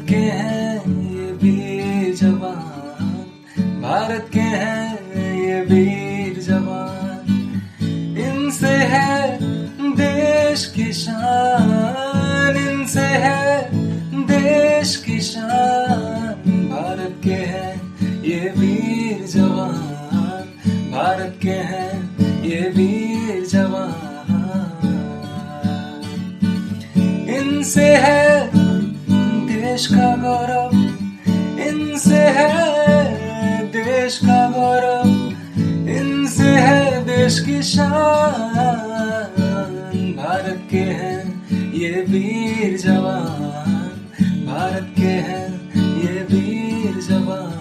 के हैं ये वीर जवान, भारत के हैं ये वीर जवान, इनसे है देश की शान, इनसे है देश की शान, भारत के हैं ये वीर जवान, भारत के हैं ये वीर जवान, इनसे है देश का गौरव, इनसे है देश का गौरव, इनसे है देश की शान, भारत के हैं ये वीर जवान, भारत के हैं ये वीर जवान।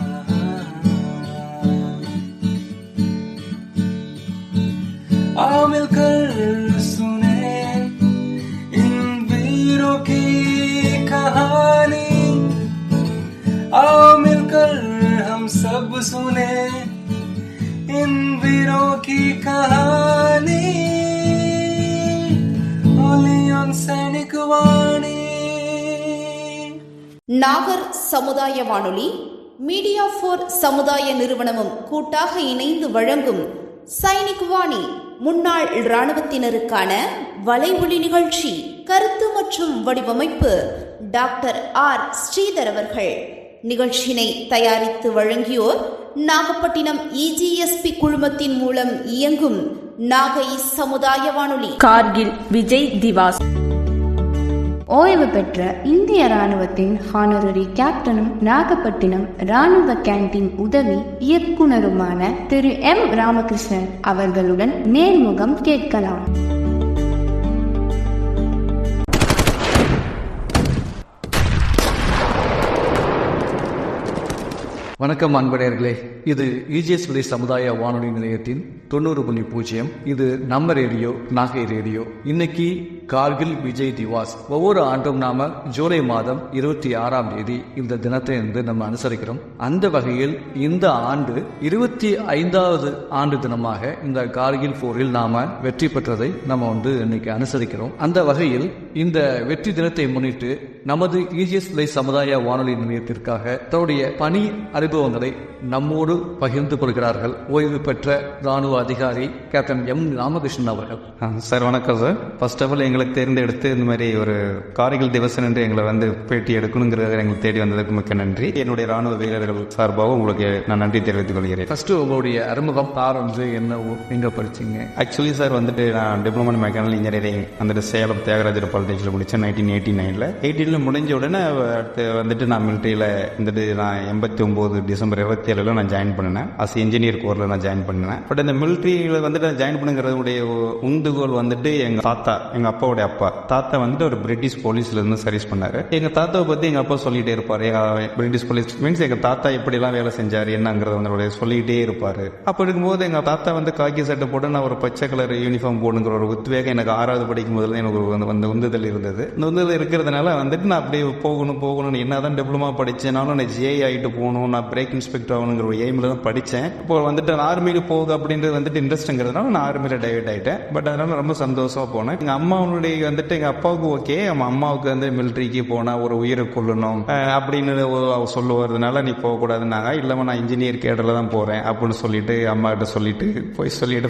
आओ मिलकर सुने इन वीरों की कहानी, आओ मिलकर हम सब सुने इन वीरों की कहानी, ओलियन सैनिक वाणी। நாகர் சமுதாய வானொலி, மீடியா ஃபார் சமுதாய நிறுவனமும் கூட்டாக இணைந்து வழங்கும் சைனிக் வாணி முன்னாள் இராணுவத்தினருக்கான வலைவொலி நிகழ்ச்சி. கருத்து மற்றும் வடிவமைப்பு டாக்டர் ஆர் ஸ்ரீதர் அவர்கள். நிகழ்ச்சியினை தயாரித்து வழங்கியோர் நாகப்பட்டினம் EGSP குழுமத்தின் மூலம் இயங்கும் நாகை சமுதாய வானொலி. கார்கில் விஜய் திவாஸ் ஓய்வு பெற்ற இந்திய ராணுவத்தின் ஹானரரி கேப்டனும் நாகப்பட்டினம் ராணுவ கேண்டீன் உதவி இயக்குனருமான திரு M. ராமகிருஷ்ணன் அவர்களுடன் நேர்முகம் கேட்கலாம். வணக்கம் அன்படையர்களே, இது EGSP சமுதாய வானொலி நிலையத்தின் 90.0. இது நம்ம ரேடியோ, நாகை ரேடியோ. இன்னைக்கு கார்கில் விஜய் திவாஸ். ஒவ்வொரு ஆண்டும் நாம ஜூலை மாதம் 26ஆம் தேதி இந்த தினத்தை நம்ம அனுசரிக்கிறோம். அந்த வகையில் இந்த ஆண்டு 25வது ஆண்டு தினமாக இந்த கார்கில் போரில் நாம வெற்றி பெற்றதை நம்ம இன்னைக்கு அனுசரிக்கிறோம். அந்த வகையில் இந்த வெற்றி தினத்தை முன்னிட்டு நமது EGSP சமுதாய வானொலி நிலையத்திற்காக தன்னுடைய பணி அனுபவங்களை நம்மோடு பகிர்ந்து கொள்கிறார்கள் ஓய்வு பெற்ற ராணுவ அதிகாரி கேப்டன் M. ராமகிருஷ்ணன் அவர்கள். சார் வணக்கம் சார். ஃபர்ஸ்ட் ஆஃப் ஆல் எங்களுக்கு தேர்ந்தெடுத்து இந்த மாதிரி ஒரு கார்கில் திவசன் என்று எங்களை பேட்டி எடுக்கணுங்கிறத எங்களுக்கு தேடி வந்ததுக்கு மிக்க நன்றி. என்னுடைய ராணுவ வீரர்கள் சார்பாக உங்களுக்கு நான் நன்றி தெரிவித்துக் கொள்கிறேன். ஃபர்ஸ்ட் உங்களுடைய அறிமுகம் என்ன, எங்க படிச்சீங்க? ஆக்சுவலி சார் நான் diploma mechanical engineering Salem Thiagarajar பாலிடெக்னிக்ல முடிச்சேன் 1989. 18ல முடிஞ்ச உடனே நான் மிலிட்டரியில நான் 89 டிசம்பர் 27 நான் ஜாயின் பண்ணினேன். அஸ் இன்ஜினியர் கோர்ல நான் ஜாயின் பண்ணினேன். பட் இந்த மிலிட்டரியில நான் ஜாயின் பண்ணுங்கிறதுடைய உந்துகோல் எங்க தாத்தா, எங்க அப்பாவுடைய அப்பா தாத்தா ஒரு பிரிட்டிஷ் போலீஸ்ல இருந்து சர்வீஸ் பண்ணாரு. எங்க தாத்தாவை பத்தி எங்க அப்பா சொல்லிட்டே இருப்பாரு. பிரிட்டிஷ் போலீஸ் மீன்ஸ் எங்க தாத்தா எப்படி எல்லாம் வேலை செஞ்சாரு என்னங்கிறத சொல்லிட்டே இருப்பாரு. அப்ப இருக்கும்போது எங்க தாத்தா காக்கி சட்டை போட்டு நான் ஒரு பச்சை கலர் யூனிஃபார்ம் போடுங்கிற ஒரு உத்வேகம் எனக்கு 6வது படிக்கும் போதுல எனக்கு உந்துதல் இருந்தது. இந்த உந்துதல் இருக்கிறதுனால நான் அப்படியே போகணும் என்னதான் டிப்ளமா படிச்சேனாலும் நான் ஜே ஆகிட்டு போகணும், நான் பிரேக் இன்ஸ்பெக்டர் ஆகணுங்கிற ஒரு எய்மில் தான் படித்தேன். இப்போ ஆர்மியில் போக அப்படின்றது இன்ட்ரெஸ்ட்ங்கிறதுனால நான் ஆர்மியில் டைவர்ட் ஆகிட்டேன். பட் அதனால ரொம்ப சந்தோஷமா போனேன். எங்கள் அம்மாவுடைய எங்கள் அப்பாவுக்கு ஓகே, அம்மாவுக்கு மிலிட்ரிக்கு போனால் ஒரு உயிரை கொள்ளணும் அப்படின்னு சொல்லுவதுனால நீ போகக்கூடாதுன்னாங்க. இல்லாமல் நான் இன்ஜினியர் கேடரில் தான் போகிறேன் அப்படின்னு சொல்லிட்டு அம்மா கிட்ட சொல்லிட்டு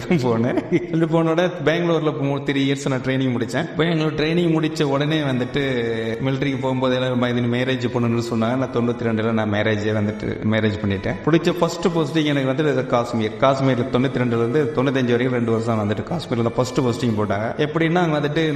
தான் போனேன். சொல்லி போனோட பெங்களூரில் 3 இயர்ஸ் நான் ட்ரைனிங் முடித்தேன். பெங்களூர் ட்ரைனிங் முடித்த உடனே மிலிட்ரிக்கு போகும்போது எல்லாம் மேரேஜ் பண்ணணும்னு சொன்னாங்க. நான் 92ல் நான் மேரேஜ் பண்ணிட்டேன். பிடிச்ச ஃபர்ஸ்ட் போஸ்டிங் எனக்கு காஷ்மீர். 92ல இருந்து 95 வரைக்கும் 2 வருஷம் காஷ்மீர்ல ஃபர்ஸ்ட் போஸ்டிங் போட்டாங்க. எப்படின்னா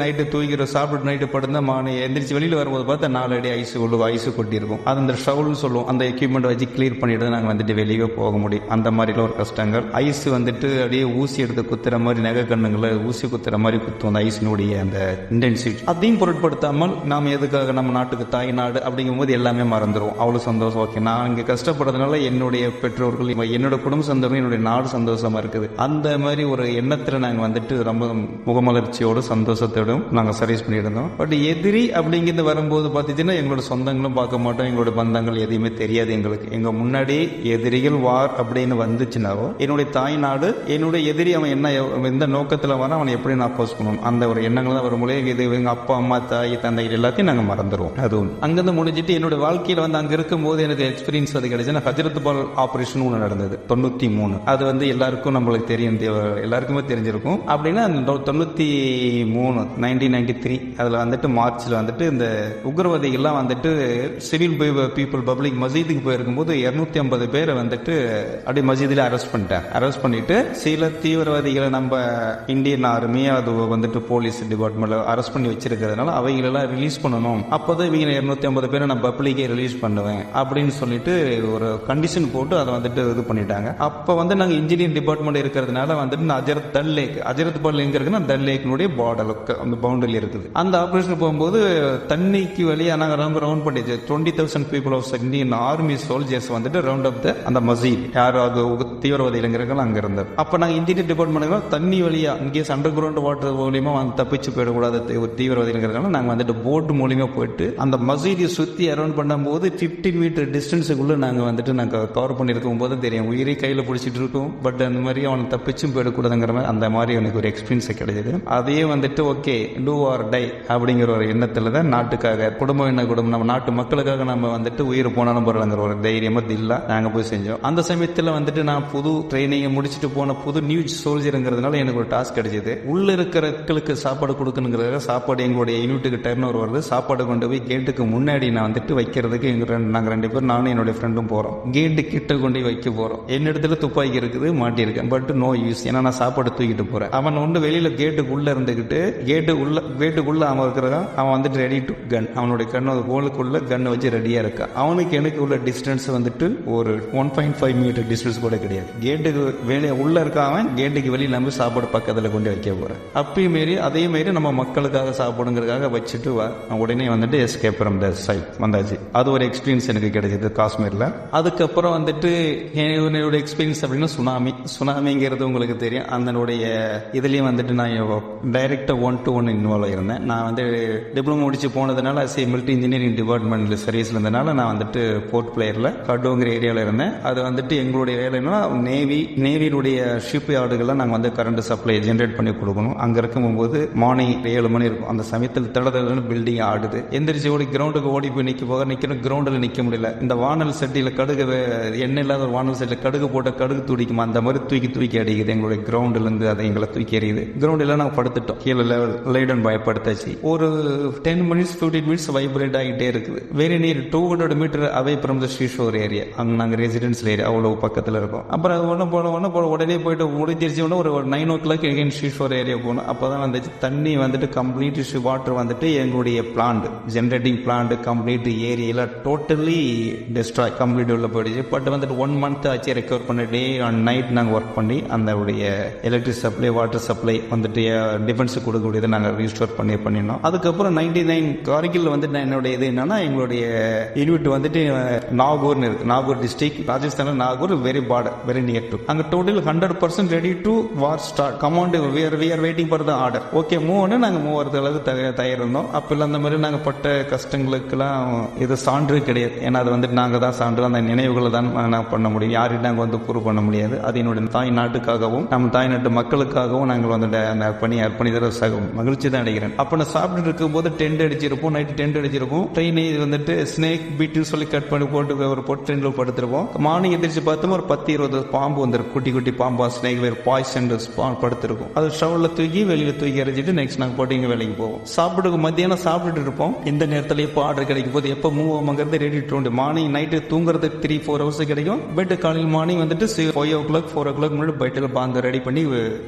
நைட்டு தூக்கிற சாப்பிட்டு நைட்டு படுத்தா எந்திரிச்சு வெளியில வரும்போது பார்த்தா 4 அடி ஐஸ் கொட்டி இருக்கும். அது அந்த ஷவுல்னு சொல்லுவோம். அந்த எக்யூப்மெண்ட் வச்சு கிளியர் பண்ணிட்டு நாங்க வெளியே போக முடியும். அந்த மாதிரிலாம் ஒரு கஷ்டங்கள். ஐஸ் அப்படியே ஊசி எடுத்து குத்துற மாதிரி நகை கண்ணுங்களை ஊசி குத்துற மாதிரி குத்தும். அந்த ஐஸினுடைய அந்த இன்டென்சிட்டி அதையும் பொருட்படுத்தாமல் நாம் எதுக்காக நம்ம நாட்டுக்கு தாய் நாடு அப்படிங்கும் போது எல்லாமே மறந்துடும். அவ்வளவு சந்தோஷம். ஓகே, நான் இங்க கஷ்டப்படுறதுனால என்னுடைய பெற்றோர்கள், என்னோட குடும்ப சந்தோஷம், என்னுடைய நாடு சந்தோஷமா இருக்குது. அந்த மாதிரி ஒரு எண்ணத்துல நாங்க ரொம்ப முகமலர்ச்சியோடு சந்தோஷத்தோட வரைக்கும் நாங்கள் சர்வீஸ் பண்ணியிருந்தோம். பட் எதிரி அப்படிங்கிறது வரும்போது பார்த்தீங்கன்னா எங்களோட சொந்தங்களும் பார்க்க மாட்டோம், எங்களோட பந்தங்கள் எதுவுமே தெரியாது எங்களுக்கு. எங்கள் முன்னாடி எதிரிகள் வார் அப்படின்னு வந்துச்சுனாவோ என்னுடைய தாய் நாடு, என்னுடைய எதிரி அவன் என்ன எந்த நோக்கத்தில் வர அவனை எப்படி நான் அப்போஸ் பண்ணணும் அந்த ஒரு எண்ணங்கள் தான் வரும்போது இது எங்கள் அப்பா அம்மா தாய் தந்தைகள் எல்லாத்தையும் நாங்கள் மறந்துடுவோம். அதுவும் அங்கேருந்து முடிஞ்சிட்டு என்னோட வாழ்க்கையில் வந்து அங்கே இருக்கும்போது எனக்கு எக்ஸ்பீரியன்ஸ் அது கிடைச்சுன்னா ஹஜ்ரத் பால் ஆப்ரேஷன் ஒன்று நடந்தது 93. அது வந்து எல்லாருக்கும் நம்மளுக்கு தெரியும், எல்லாருக்குமே தெரிஞ்சிருக்கும். அப்படின்னா 1993 அதில் வந்துட்டு மார்ச்சில் வந்துட்டு இந்த உக்ரவாதிகள்லாம் வந்துட்டு சிவில் பீப்புள் பப்ளிக் மசீதுக்கு போயிருக்கும்போது 250 பேரை வந்துட்டு அப்படியே மசீதில் அரெஸ்ட் பண்ணிட்டேன். அரெஸ்ட் பண்ணிட்டு சில தீவிரவாதிகளை நம்ம இந்தியன் ஆர்மி அது வந்துட்டு போலீஸ் டிபார்ட்மெண்ட்ல அரெஸ்ட் பண்ணி வச்சிருக்கிறதுனால அவைகளெல்லாம் ரிலீஸ் பண்ணணும். அப்போதான் இவங்க 250 பேரை நான் பப்ளிக்கே ரிலீஸ் பண்ணுவேன் அப்படின்னு சொல்லிட்டு ஒரு கண்டிஷன் போட்டு அதை வந்துட்டு இது பண்ணிட்டாங்க. அப்போ வந்து நாங்கள் இன்ஜினியரிங் டிபார்ட்மெண்ட் இருக்கிறதுனால வந்துட்டு அஜரத் தல் லேக், அஜரத் பால் எங்க இருக்குன்னா தல் லேக்கினுடைய பார்டர் அந்த பவுண்டரி இருக்குது. அந்த ஆபரேஷன் போகும்போது தண்ணிக்கு வெளியே நாங்கள் ரவுண்ட் பண்ணிச்சு 20,000 people of Indian army soldiers வந்துட்டு ரவுண்ட் அப் அந்த மசீத் யாரும் அது தீவிரவாதி இளைஞர்கள் அங்க இருந்தார். அப்ப நாங்க இன்ஜினியர் டிபார்ட்மெண்ட் தண்ணி வழியா இன்கேஸ் அண்டர் கிரவுண்ட் வாட்டர் மூலியமா தப்பிச்சு போயிடக்கூடாது தீவிரவாதி இளைஞர்கள் நாங்க வந்துட்டு போட் மூலியமா போயிட்டு அந்த மசீதியை சுத்தி அரௌண்ட் பண்ணும்போது 15 மீட்டர் டிஸ்டன்ஸுக்குள்ள நாங்க வந்துட்டு நாங்க கவர் பண்ணிருக்கும் போது தெரியும் உயிரை கையில பிடிச்சிட்டு இருக்கோம். பட் அந்த மாதிரி அவனை தப்பிச்சும் போயிடக்கூடாதுங்கிற மாதிரி அந்த மாதிரி எனக்கு ஒரு எக்ஸ்பீரியன்ஸ் கிடைச்சது. அதையே வந்துட்டு ஓகே டூ ஆர் டை அப்படிங்கிற ஒரு எண்ணத்துல தான் நாட்டுக்காக குடும்பம் என்ன குடும்பம் நம்ம நாட்டு மக்களுக்காக நம்ம வந்துட்டு உயிர் போனாலும் போறங்கிற ஒரு தைரியமா இல்ல நாங்க போய் செஞ்சோம். அந்த சமயத்துல வந்துட்டு நான் புது ட்ரைனிங் முடிச்சுட்டு போன புது நியூ சோல்ஜருங்கிறதுனால எனக்கு ஒரு டாஸ்க் கிடைச்சது. உள்ள இருக்கிறவங்களுக்கு சாப்பாடு கொடுக்கணுங்கிறத சாப்பாடு எங்களுடைய யூனிட்டுக்கு டர்ன் ஓவர் வருது. சாப்பாடு கொண்டு போய் கேட்டுக்கு முன்னாடி நான் வந்துட்டு வைக்கிறதுக்கு நாங்க 2 பேர் நானும் என்னுடைய ஃப்ரெண்டும் போறோம். கேட்டு கிட்ட கொண்டு வைக்க போறோம். என்னிடத்துல துப்பாக்கி இருக்குது மாட்டியிருக்கேன். பட் நோ யூஸ், ஏன்னா நான் சாப்பாடு தூக்கிட்டு போறேன். அவன் ஒன்று வெளியில கேட்டுக்குள்ள இருந்துகிட்டு கேட்டுக்குள்ள அவன் இருக்கிறதா அவன் வந்துட்டு ரெடி டு கன், அவனுடைய கண்ணு கோலுக்குள்ள கண்ணை வச்சு ரெடியா இருக்கான். அவனுக்கு எனக்கு உள்ள டிஸ்டன்ஸ் வந்துட்டு ஒரு 1.5 மீட்டர் டிஸ்டன்ஸ் கூட கிடையாது. கேட்டுக்கு வெளியே உள்ள இருக்காம கேட்டுக்கு வெளியே நம்ம சாப்பாடு பக்கத்துல கொண்டு வைக்க போறேன். அப்பயும் மாரி அதே மாதிரி நம்ம மக்களுக்காக சாப்பிடுங்கிறதுக்காக வச்சுட்டு உடனே வந்துட்டு எஸ்கேப் ஃப்ரம் த சைட் வந்தாச்சு. அது ஒரு எக்ஸ்பீரியன்ஸ் எனக்கு கிடைச்சது காஷ்மீர்ல. அதுக்கப்புறம் வந்துட்டு என்னோட எக்ஸ்பீரியன்ஸ் அப்படின்னா சுனாமிங்கிறது உங்களுக்கு தெரியும். அதனுடைய இதுலயும் வந்துட்டு நான் டைரக்டா 1-to-1 இன்வால்வ் ஆயிருந்தேன். நான் வந்து டிப்ளமோ முடிச்சு போனதுனால மிலிட்டரி இன்ஜினியரிங் டிபார்ட்மெண்ட்ல சர்வீஸ்ல இருந்தனால நான் வந்துட்டு போர்ட் பிளேயர்ல கடோங்கிற ஏரியாவில் இருந்தேன். அது வந்துட்டு எங்களுடைய வேலைன்னா நேவியினுடைய ஷிப் யார்டுகள்லாம் நாங்கள் வந்து கரண்ட் சப்ளை ஜென்ரேட் பண்ணி கொடுக்கணும். அங்கே இருக்கும்போது மார்னிங் 7 மணி இருக்கும். அந்த சமயத்தில் தடதடன்னு பில்டிங் ஆடுது. எந்திரிச்சு ஓடி கிரவுண்டுக்கு ஓடி போய் நிற்கிறோம். கிரவுண்டில் நிற்க முடியல. இந்த வானல் சட்டியில் கடுகு எண்ணெய் இல்லாத ஒரு வானல் சட்டியில் கடுகு போட்ட கடுகு துடிக்குமா அந்த மாதிரி தூக்கி அடிக்குது. எங்களுடைய கிரவுண்ட்ல இருந்து அதை எங்களை தூக்கி எறியுது. கிரவுண்டில் நாங்கள் படுத்துட்டோம். கீழே லைடன் பயப்படுத்தாச்சு. ஒரு 10 மினிட்ஸ் 15 மினிட்ஸ் வைப்ரேட் ஆகிட்டே இருக்குது. Very near 200 meter away from the seashore area. அங்கே நாங்கள் ரெசிடென்சியல் ஏரியா அவ்வளோ பக்கத்தில் இருக்கோம். அப்புறம் அது ஒன்று போன உடனே போயிட்டு முடிஞ்சிருச்சு. ஒரு 9 o'clock எகைன் ஷீஷோர் ஏரியா போகணும். அப்போ தான் வந்துச்சு தண்ணி வந்துட்டு கம்ப்ளீட் வாட்டர் வந்துட்டு எங்களுடைய பிளான்ட் ஜென்ரேட்டிங் பிளான்ட் கம்ப்ளீட் ஏரியால டோட்டலி டெஸ்ட்ராய் கம்ப்ளீட் உள்ள போயிடுச்சு. பட் வந்துட்டு 1 month ஆச்சு ரெக்கவர் பண்ண. டே அண்ட் நைட் நாங்கள் ஒர்க் பண்ணி அந்த எலக்ட்ரிக் சப்ளை வாட்டர் சப்ளை வந்துட்டு டிஃபென்ஸுக்கு கொடுக்கக்கூடியதை நாங்கள் ரீஸ்டோர் பண்ணியிருந்தோம். அதுக்கப்புறம் 99 கார்கில் வந்துட்டு என்னுடைய இது என்னன்னா எங்களுடைய யூனிட் வந்துட்டு நாகூர்னு இருக்கு. Nagaur district Rajasthan. Nagaur very border very near to. அங்க total 100% ready to war start. Command we are waiting for the order. Okay move நாங்கள் மூவ் வரது அளவுக்கு தயாரிருந்தோம். அப்பெல்லாம் அந்த மாதிரி நாங்கள் பட்ட கஷ்டங்களுக்கெல்லாம் இது சான்று கிடையாது. ஏன்னா அது வந்துட்டு நாங்கள் தான் சான்று, அந்த நினைவுகளை தான் நாங்கள் பண்ண முடியும். யாரையும் நாங்கள் வந்து ப்ரூவ் பண்ண முடியாது. அது என்னுடைய தாய் நாட்டுக்காகவும் நம்ம தாய் நாட்டு மக்களுக்காகவும் நாங்கள் வந்துட்டு அந்த அர்ப்பணிக்கிற மகிழ்ச்சி தான் அடைகிறேன். அப்போ நான் சாப்பிட்டு இருக்கும் போது டென்ட் அடிச்சிருப்போம். நைட்டு டென்ட் அடிச்சிருப்போம். ட்ரெயினை வந்துட்டு ஸ்னேக் பீட்டுன்னு சொல்லி கட் பண்ணி போட்டு ஒரு ட்ரெயினில் படுத்துருப்போம். மார்னிங் எந்திரிச்சு பார்த்தோம் ஒரு 10-20 பாம்பு வந்துருக்கு. குட்டி பாம்பா ஸ்னேக் வேறு பாய்சன் படுத்திருக்கும். அது ஷவரில் தூக்கி வெளியில் தூக்கி எறிஞ்சிட்டு நெக்ஸ்ட் நாங்கள் போட்டு இங்கே வேலைக்கு போவோம். மத்தியானம் சாப்பிட்டுட்டு இருப்போம். இந்த நேரத்தில் எப்போ ஆர்டர் கிடைக்கும் போது எப்போ மூவ் ஆகுங்கிறது ரெடி டு மார்னிங் நைட்டு தூங்குறது 3-4 hours கிடைக்கும். பெட் காலையில் மார்னிங் வந்துட்டு 5 o'clock 4 o'clock முன்னாடி பெட்டில் பாந்து ரெடி பண்ணி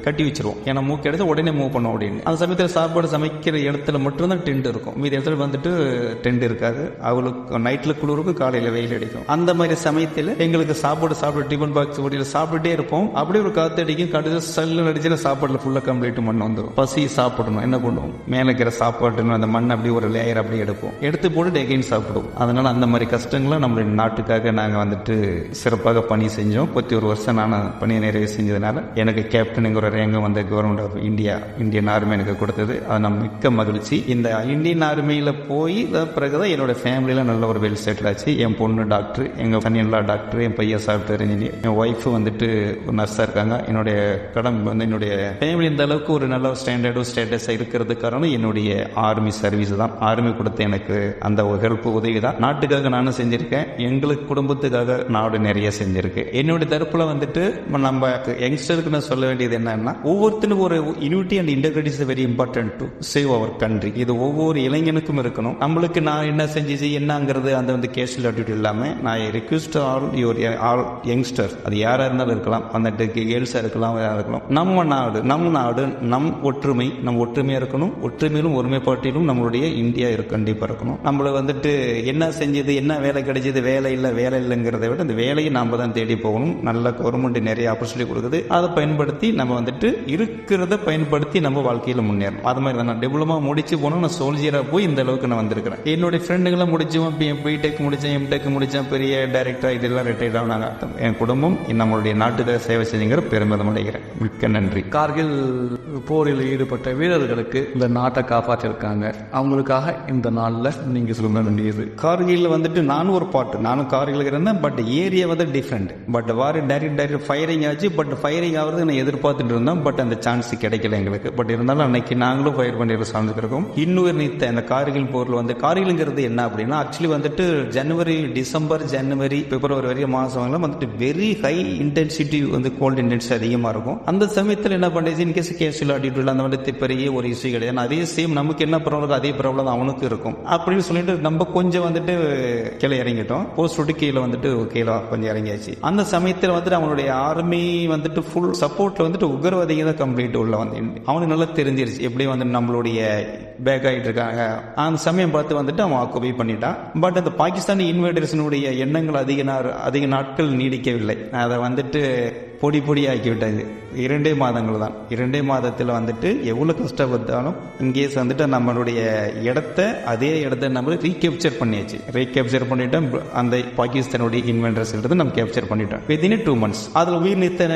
கட்டி வச்சிருவோம். ஏன்னா மூவ் கிடைச்சா உடனே மூவ் பண்ண அப்படின்னு. அந்த சமயத்தில் சாப்பாடு சமைக்கிற இடத்துல மட்டும்தான் டென்ட் இருக்கும். மீதி இடத்துல வந்துட்டு டென்ட் இருக்காது. அவளுக்கு நைட்ல குளிருக்கு காலையில வெயில் அடிக்கும். அந்த மாதிரி சமயத்தில் எங்களுக்கு சாப்பிட்டு டிஃபன் பாக்ஸ் ஓட்டியில் சாப்பிட்டுட்டே இருப்போம். அப்படியே ஒரு காத்து அடிக்கும். கடைசி சல்லு அடிச்சுன்னா சாப்பாடுல ஃபுல்லா கம்ப்ளீட் மண் வந்துடும். பசி சாப்பிடணும் என்ன பண்ணுவோம், மேலே இருக்கிற சாப்பாட்டு அந்த மண் அப்படியே ஒரு லேயர் அப்படியே எடுத்து போட்டு எகைன் சாப்பிடுவோம். அதனால அந்த மாதிரி கஷ்டங்களை நம்மளுடைய நாட்டுக்காக நாங்கள் வந்துட்டு சிறப்பாக பணி செஞ்சோம். 21 வருஷம் நான் பணியை நிறைவு செஞ்சதுனால எனக்கு கேப்டனுங்கிற ரேங்கம் வந்து கவர்மெண்ட் ஆஃப் இந்தியன் ஆர்மி எனக்கு கொடுத்து கொடுத்தது. அது நான் மிக்க மகிழ்ச்சி. இந்த இந்தியன் ஆர்மியில் போய் பிறகுதான் என்னோட ஃபேமிலியில் நல்ல ஒரு வெல் செட்டில் ஆச்சு. என் பொண்ணு டாக்டர், எங்கள் சன்னியன்லா டாக்டர், என் பையன் சாஃப்ட்வேர் இன்ஜினியர், என் ஒய்ஃபு வந்துட்டு நர்ஸாக இருக்காங்க. என்னுடைய கடமை வந்து என்னுடைய ஃபேமிலி இந்த அளவுக்கு ஒரு நல்ல ஸ்டாண்டர்டும் ஸ்டேட்டஸாக இருக்கிறது காரணம் என்னுடைய ஆர்மி சர்வீஸ் தான். ஆர்மி கொடுத்த எனக்கு அந்த ஒரு ஹெல்ப் உதவி தான். நாட்டுக்காக நானும் செஞ்சிருக்கேன், எங்களுக்கு குடும்பத்துக்காக நாடு நிறைய செஞ்சிருக்கு. என்னுடைய தரப்புல வந்துட்டு நம்ம யங்ஸ்டருக்கு நான் சொல்ல வேண்டியது என்னன்னா, ஒவ்வொருத்தனுக்கும் ஒரு unity and integrity is very important to save our country. இது ஒவ்வொரு இளைஞனுக்கும் இருக்கணும். நம்மளுக்கு நான் என்ன செஞ்சு என்னங்கிறது அந்த வந்து கேஷுவல் ஆட்டிடியூட் இல்லாம நான் ரிக்வெஸ்ட் ஆல் யங்ஸ்டர், அது யாரா இருந்தாலும் இருக்கலாம், அந்த கேர்ள்ஸா இருக்கலாம், இருக்கலாம், நம்ம நாடு நம் ஒற்றுமை, நம்ம ஒற்றுமையா இருக்கணும். ஒற்றுமையிலும் ஒருமைப்பாட்டிலும் நம்மளுடைய இந்தியா கண்டிப்பா இருக்கணும். நம்மள வந்துட்டு என்ன செஞ்சது, என்ன வேலை கிடைச்சது, வேலை இல்லைங்கிறத விட அந்த வேலையை நாம தான் தேடி போகணும். நல்ல கவர்மெண்ட் நிறைய ஆப்பர்ச்சுனிட்டி கொடுக்குது, அதை பயன்படுத்தி நம்ம வந்துட்டு இருக்கிறத பயன்படுத்தி நம்ம வாழ்க்கையில முன்னேறணும். அது மாதிரி நான் டிப்ளமா முடிச்சு போனோம், நான் சோல்ஜரா போய் இந்த அளவுக்கு நான் வந்திருக்கிறேன். என்னுடைய ஃப்ரெண்டுகளை முடிச்சோம், பிடெக் முடிச்சேன், எம்டெக் முடிச்சேன், பெரிய டைரக்டர் இதெல்லாம் ரிட்டையர்ட் ஆனாங்க. என் குடும்பம் நம்மளுடைய நாட்டுக்கு சேவை செஞ்சுங்கிற பெருமிதம் அடைகிறேன். மிக்க நன்றி. கார்கில் போரில் ஈடுபட்ட வீரர்களுக்கு இந்த நாட்டை காப்பாற்றிருக்காங்க, அவங்களுக்காக இந்த நாளில் நீங்க சொல்ல வேண்டியது. கார்கில் வந்துட்டு நானும் ஒரு பாட்டு, நானும் கார்கில் இருந்தேன். பட் ஏரியா வந்து different. But war direct firing ஆச்சு. பட் ஃபயரிங் ஆகிறது நான் எதிர்பார்த்துட்டு இருந்தோம். பட் அந்த சான்ஸ் கிடைக்கல எங்களுக்கு. பட் இருந்தாலும் அன்னைக்கு நாங்களும் ஃபயர் பண்ணிட்டு சார்ந்துருக்கோம். இன்னொரு நீத்த இந்த கார்கில் போரில் வந்து கார்கில்ங்கிறது என்ன அப்படின்னா, ஆக்சுவலி வந்துட்டு டிசம்பர் ஜனவரி பிப்ரவரி வரைக்கும் மாசம் வந்துட்டு வெரி ஹை இன்டென்சிட்டி வந்து கோல்டு இன்டென்சிட்டி அதிகமா இருக்கும். அந்த சமயத்தில் என்ன பண்ணுச்சு, இன்கேஸ் கேஷுவல் ஆட்டிடியூட் அந்த வந்து பெரிய ஒரு இஷ்யூ கிடையாது. அதே சேம் நமக்கு என்ன ப்ராப்ளம் அதே ப்ராப்ளம் அவனுக்கு இருக்கும் அப்படின்னு சொல்லிட்டு நம்ம கொஞ்சம் வந்துட்டு கீழே இறங்கிட்டோம். போஸ்ட் விட்டு கீழே வந்துட்டு கீழே கொஞ்சம் இறங்கியாச்சு. அந்த சமயத்தில் வந்துட்டு அவனுடைய ஆர்மி வந்துட்டு ஃபுல் சப்போர்ட்ல வந்துட்டு உக்ரவாதிங்க தான் கம்ப்ளீட் உள்ள வந்து அவனுக்கு நல்லா தெரிஞ்சிருச்சு எப்படி வந்து நம்மளுடைய பேக் ஆகிட்டு இருக்காங்க. அந்த சமயம் பார்த்து வந்துட்டு அவன் ஆக்குபை பண்ணிட்டான். பட் அந்த பாகிஸ்தானி இன்வேடர்ஸினுடைய எண்ணங்கள் அதிக நாட்கள் நீடிக்கவில்லை. அதை வந்துட்டு பொடி ஆக்கி விட்டாது. 2 மாதங்கள் தான். 2 மாதத்தில் வந்துட்டு எவ்வளவு கஷ்டப்பட்டாலும் இன்கேஸ் வந்துட்டு நம்மளுடைய அதே இடத்த நம்ம ரீகேப்சர் பண்ணியாச்சு. ரீகேப்சர் பண்ணிட்டோம். அந்த பாகிஸ்தானுடைய இன்வென்டர்ஸ் நம்ம கேப்சர் பண்ணிட்டோம் வித்தின் 2 months. அதில் உயிர் நீத்த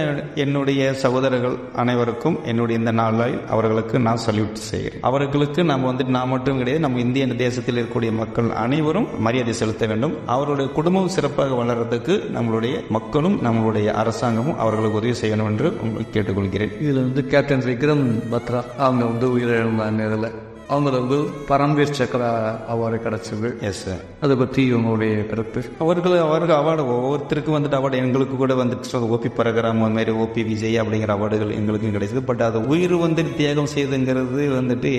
என்னுடைய சகோதரர்கள் அனைவருக்கும் என்னுடைய இந்த நாளில் அவர்களுக்கு நான் சல்யூட் செய்கிறேன். அவர்களுக்கு நம்ம வந்துட்டு நான் மட்டும் கிடையாது, நம்ம இந்திய தேசத்தில் இருக்கக்கூடிய மக்கள் அனைவரும் மரியாதை செலுத்த வேண்டும். அவருடைய குடும்பம் சிறப்பாக வளர்றதுக்கு நம்மளுடைய மக்களும் நம்மளுடைய அரசாங்கமும் அவர்களுக்கு உதவி செய்யணும் என்று உங்களுக்கு கேட்டுக்கொள்கிறேன். இதுல வந்து கேப்டன் விக்ரம் பத்ரா அவங்க வந்து உயிரிழந்தாங்க. இதுல அவங்களுக்கு பரம்வீர் சக்ரா அவார்டு கிடைச்சது. Yes sir. அதை பற்றி உங்களுடைய கருத்து? அவர்கள் அவார்டு ஒவ்வொருத்தருக்கும் வந்துட்டு அவார்டு எங்களுக்கு கூட வந்துட்டு ஓபி பரகராம் அந்த மாதிரி ஓபி விஜய் அப்படிங்கிற அவார்டுகள் எங்களுக்கும் கிடைச்சது. பட் அது உயிர் வந்துட்டு தியாகம் செய்துங்கிறது வந்துட்டு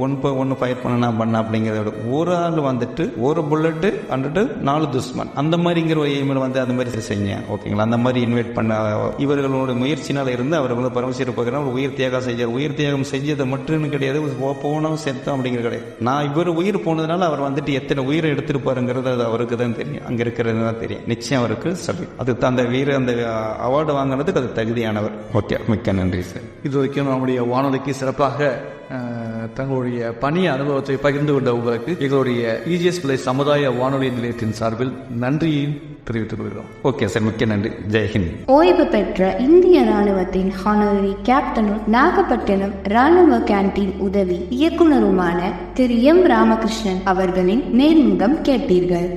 1 ஃபயர் பண்ண அப்படிங்கிறத ஒரு ஆள் வந்துட்டு ஒரு புல்லட்டு வந்துட்டு 4 துஷ்மன் அந்த மாதிரிங்கிற ஒரு எய்மில் வந்து அந்த மாதிரி செஞ்சேன். ஓகேங்களா? அந்த மாதிரி இன்வைட் பண்ண இவர்களோட முயற்சினால இருந்து அவர்கள் பரமசிவ பகரம் உயிர் தியாகம் செஞ்சார். உயிர் தியாகம் செஞ்சதை மட்டும் கிடையாது, போனோம் அப்படிங்கிறது கிடையாது. நான் இவர் உயிர் போனதுனால அவர் வந்துட்டு எத்தனை உயிரை எடுத்திருப்பாருங்கிறது அது அவருக்கு தான் தெரியும், அங்க இருக்கிறது தான் தெரியும். நிச்சயம் அவருக்கு சரி, அதுக்கு அந்த அந்த அவார்டு வாங்கினதுக்கு அது தகுதியானவர். ஓகே, மிக்க நன்றி சார். இது வரைக்கும் நம்முடைய வானொலிக்கு சிறப்பாக தங்களுடைய பணி அனுபவத்தை பகிர்ந்து கொண்ட உங்களுக்கு எங்களுடைய EGS பிள்ளை சமுதாய வானொலி நிலையத்தின் சார்பில் நன்றியையும் தெரிவித்துக் கொள்கிறோம். ஓகே சார், மிக்க நன்றி. ஜெய்ஹிந்த். ஓய்வு பெற்ற இந்திய ராணுவத்தின் ஹானரரி கேப்டனும் நாகப்பட்டினம் ராணுவ கேண்டீன் உதவி இயக்குனருமான திரு M. ராமகிருஷ்ணன் அவர்களின் நேர்முகம் கேட்டீர்கள்.